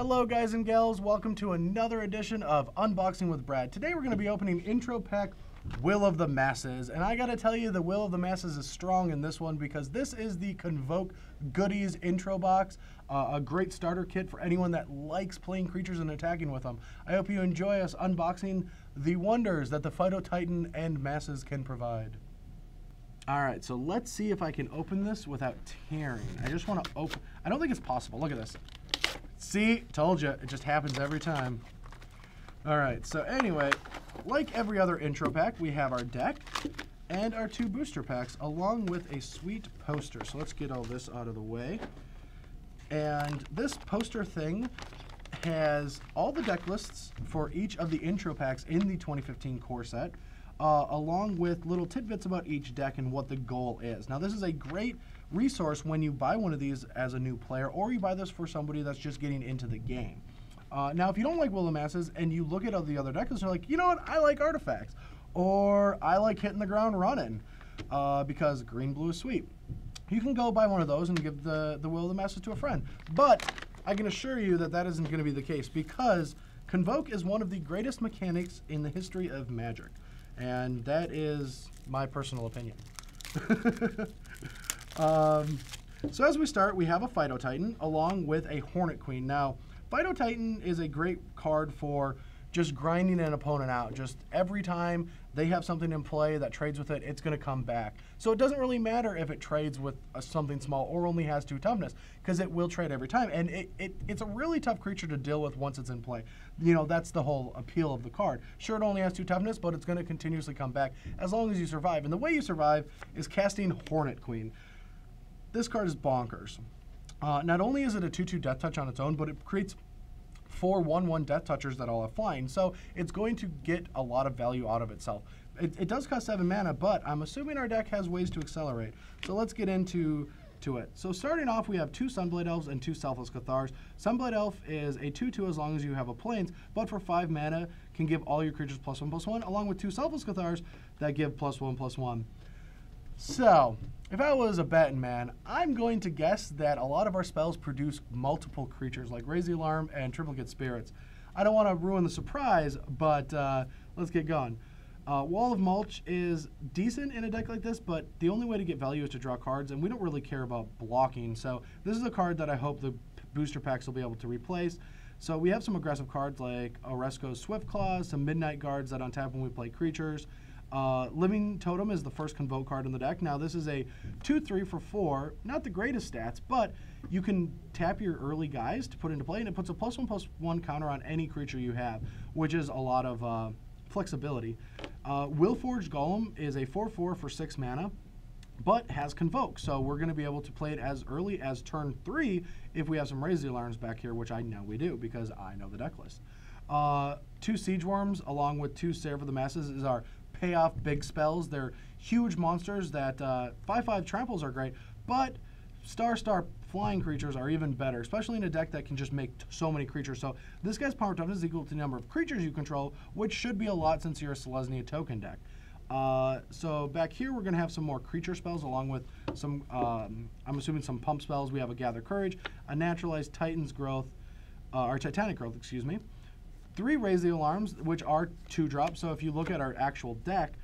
Hello guys and gals, welcome to another edition of Unboxing with Brad. Today we're going to be opening Intro Pack Will of the Masses, and I gotta tell you the Will of the Masses is strong in this one because this is the Convoke Goodies intro box, a great starter kit for anyone that likes playing creatures and attacking with them. I hope you enjoy us unboxing the wonders that the Phyto Titan and Masses can provide. Alright, so let's see if I can open this without tearing. I just want to open, I don't think it's possible, look at this. See, told you, it just happens every time. All right, so anyway, like every other intro pack, we have our deck and our two booster packs along with a sweet poster. So let's get all this out of the way. And this poster thing has all the deck lists for each of the intro packs in the 2015 core set, along with little tidbits about each deck and what the goal is. Now, this is a great resource when you buy one of these as a new player, or you buy this for somebody that's just getting into the game. Now, if you don't like Will of Masses and you look at all the other decks and you're like, you know what, I like artifacts, or I like hitting the ground running because green, blue is sweet, you can go buy one of those and give the Will of the Masses to a friend. But I can assure you that that isn't going to be the case because Convoke is one of the greatest mechanics in the history of Magic. And that is my personal opinion. So as we start, we have a Phyto Titan along with a Hornet Queen. Now, Phyto Titan is a great card for just grinding an opponent out. Just every time they have something in play that trades with it, it's going to come back. So it doesn't really matter if it trades with something small or only has 2 toughness, because it will trade every time. And it's a really tough creature to deal with once it's in play. You know, that's the whole appeal of the card. Sure, it only has 2 toughness, but it's going to continuously come back as long as you survive. And the way you survive is casting Hornet Queen. This card is bonkers. Not only is it a 2/2 Death Touch on its own, but it creates 4 1/1 Death Touchers that all have flying. So it's going to get a lot of value out of itself. It does cost 7 mana, but I'm assuming our deck has ways to accelerate. So let's get into it. So starting off, we have 2 Sunblade Elves and 2 Selfless Cathars. Sunblade Elf is a 2/2 as long as you have a Plains, but for 5 mana can give all your creatures +1/+1, along with 2 Selfless Cathars that give +1/+1. So, if I was a betting man, I'm going to guess that a lot of our spells produce multiple creatures, like Raise the Alarm and Triplicate Spirits. I don't want to ruin the surprise, but let's get going. Wall of Mulch is decent in a deck like this, but the only way to get value is to draw cards, and we don't really care about blocking. So this is a card that I hope the booster packs will be able to replace. So we have some aggressive cards like Oresco's Swift Claws, some Midnight Guards that untap when we play creatures. Living Totem is the first Convoke card in the deck. Now, this is a 2/3 for 4, not the greatest stats, but you can tap your early guys to put into play, and it puts a +1/+1 counter on any creature you have, which is a lot of flexibility. Willforged Golem is a 4/4 for 6 mana, but has Convoke, so we're going to be able to play it as early as turn 3 if we have some Raise the Alarms back here, which I know we do because I know the deck list. 2 Siege Worms along with 2 Serve of the Masses is our payoff big spells. They're huge monsters that 5/5 tramples are great, but star flying creatures are even better, especially in a deck that can just make so many creatures. So this guy's power toughness is equal to the number of creatures you control, which should be a lot since you're a Selesnya token deck. So back here we're going to have some more creature spells along with some, I'm assuming some pump spells. We have a Gather Courage, a Naturalized Titan's Growth, or Titanic Growth, excuse me. 3 Raise the Alarms, which are 2-drops. So if you look at our actual deck,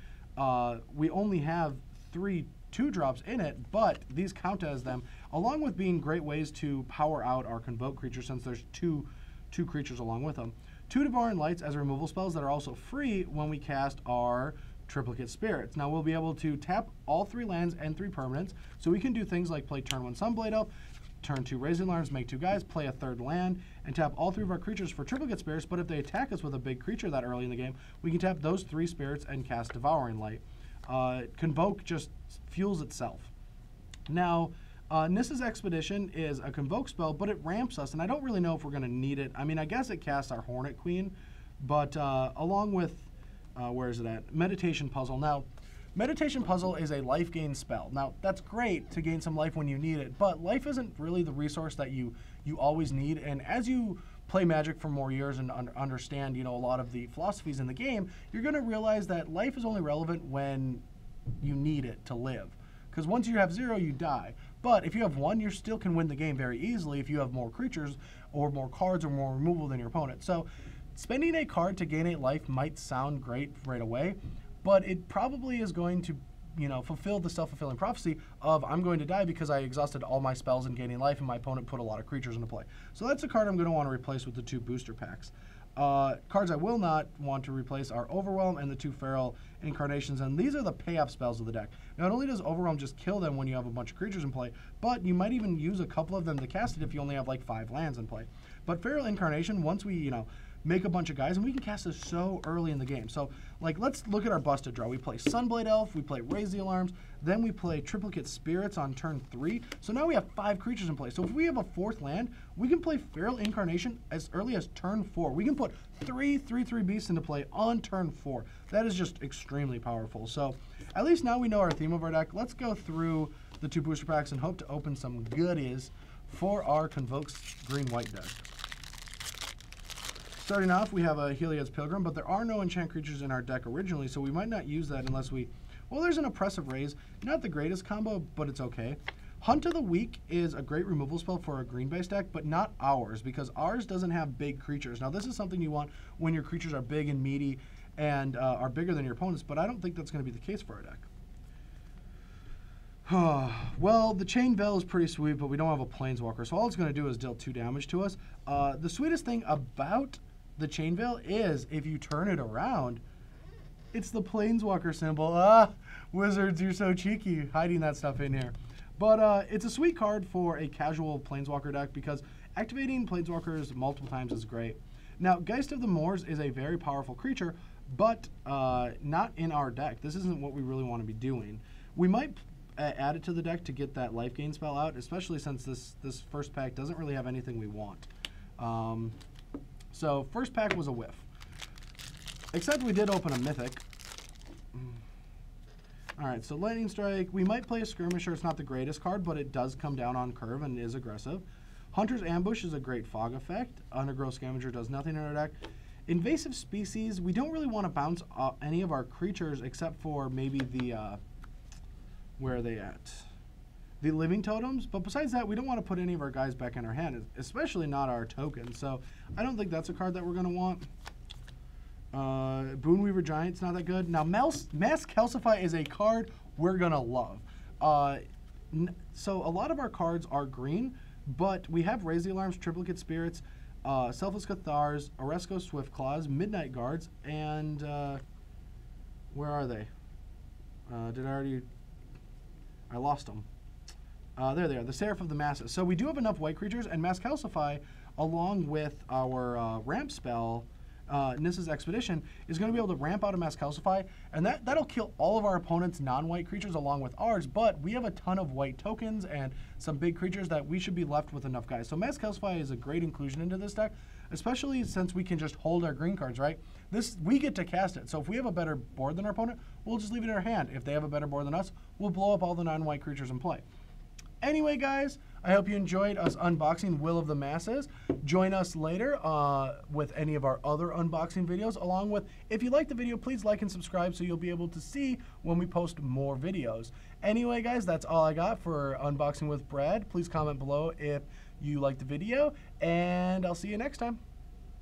we only have 3 2-drops in it, but these count as them, along with being great ways to power out our Convoke creatures since there's two creatures along with them. 2 Devouring Lights as removal spells that are also free when we cast our Triplicate Spirits. Now we'll be able to tap all 3 lands and 3 permanents, so we can do things like play turn 1 Sunblade Elf, turn 2 Raise the Alarms, make 2 guys, play a 3rd land, and tap all 3 of our creatures for Triplicate Spirits, but if they attack us with a big creature that early in the game, we can tap those 3 spirits and cast Devouring Light. Convoke just fuels itself. Now, Nissa's Expedition is a Convoke spell, but it ramps us, and I don't really know if we're going to need it. I mean, I guess it casts our Hornet Queen, but along with, where is it at? Meditation Puzzle. Now, Meditation Puzzle is a life gain spell. Now, that's great to gain some life when you need it, but life isn't really the resource that you always need. And as you play Magic for more years and understand, you know, a lot of the philosophies in the game, you're going to realize that life is only relevant when you need it to live. because once you have 0, you die. But if you have 1, you still can win the game very easily if you have more creatures or more cards or more removal than your opponent. So spending a card to gain 8 life might sound great right away, but it probably is going to, you know, fulfill the self-fulfilling prophecy of I'm going to die because I exhausted all my spells in gaining life and my opponent put a lot of creatures into play. So that's a card I'm going to want to replace with the 2 booster packs. Cards I will not want to replace are Overwhelm and the 2 Feral Incarnations, and these are the payoff spells of the deck. Not only does Overwhelm just kill them when you have a bunch of creatures in play, but you might even use a couple of them to cast it if you only have like 5 lands in play. But Feral Incarnation, once we, you know, make a bunch of guys, and we can cast this so early in the game. So, like, let's look at our busted draw. We play Sunblade Elf, we play Raise the Alarms, then we play Triplicate Spirits on turn 3. So now we have 5 creatures in play. So if we have a 4th land, we can play Feral Incarnation as early as turn 4. We can put 3 3/3 beasts into play on turn 4. That is just extremely powerful. So at least now we know our theme of our deck. Let's go through the 2 booster packs and hope to open some goodies for our Convoke's green-white deck. Starting off, we have a Heliod's Pilgrim, but there are no enchant creatures in our deck originally, so we might not use that unless we... Well, there's an Oppressive Raise. Not the greatest combo, but it's okay. Hunt of the Weak is a great removal spell for a green-based deck, but not ours, because ours doesn't have big creatures. Now, this is something you want when your creatures are big and meaty and are bigger than your opponents, but I don't think that's going to be the case for our deck. Well, the Chain Veil is pretty sweet, but we don't have a Planeswalker, so all it's going to do is deal 2 damage to us. The sweetest thing about the Chain Veil is if you turn it around, it's the Planeswalker symbol. Wizards, you're so cheeky hiding that stuff in here. But it's a sweet card for a casual Planeswalker deck because activating Planeswalkers multiple times is great. Now, Geist of the Moors is a very powerful creature, but not in our deck. This isn't what we really want to be doing. We might add it to the deck to get that life gain spell out, especially since this first pack doesn't really have anything we want. So first pack was a whiff. Except we did open a Mythic. All right, so Lightning Strike. We might play a Skirmisher. It's not the greatest card, but it does come down on curve and is aggressive. Hunter's Ambush is a great fog effect. Undergrowth Scavenger does nothing in our deck. Invasive Species, we don't really want to bounce any of our creatures except for maybe the, where are they at? The Living Totems, but besides that, we don't want to put any of our guys back in our hand, especially not our tokens. So I don't think that's a card that we're going to want. Boonweaver Giant's not that good. Now, Mass Calcify is a card we're going to love. So a lot of our cards are green, but we have Raise the Alarms, Triplicate Spirits, Selfless Cathars, Oresco Swiftclaws, Midnight Guards, and where are they? I lost them. There they are, the Seraph of the Masses. So we do have enough white creatures, and Mass Calcify, along with our ramp spell, Nissa's Expedition, is going to be able to ramp out a Mass Calcify, and that'll kill all of our opponent's non-white creatures along with ours, but we have a ton of white tokens and some big creatures that we should be left with enough guys. So Mass Calcify is a great inclusion into this deck, especially since we can just hold our green cards, right? We get to cast it, so if we have a better board than our opponent, we'll just leave it in our hand. If they have a better board than us, we'll blow up all the non-white creatures in play. Anyway, guys, I hope you enjoyed us unboxing Will of the Masses. Join us later with any of our other unboxing videos, along with, if you like the video, please like and subscribe so you'll be able to see when we post more videos. Anyway, guys, that's all I got for Unboxing with Brad. Please comment below if you liked the video, and I'll see you next time.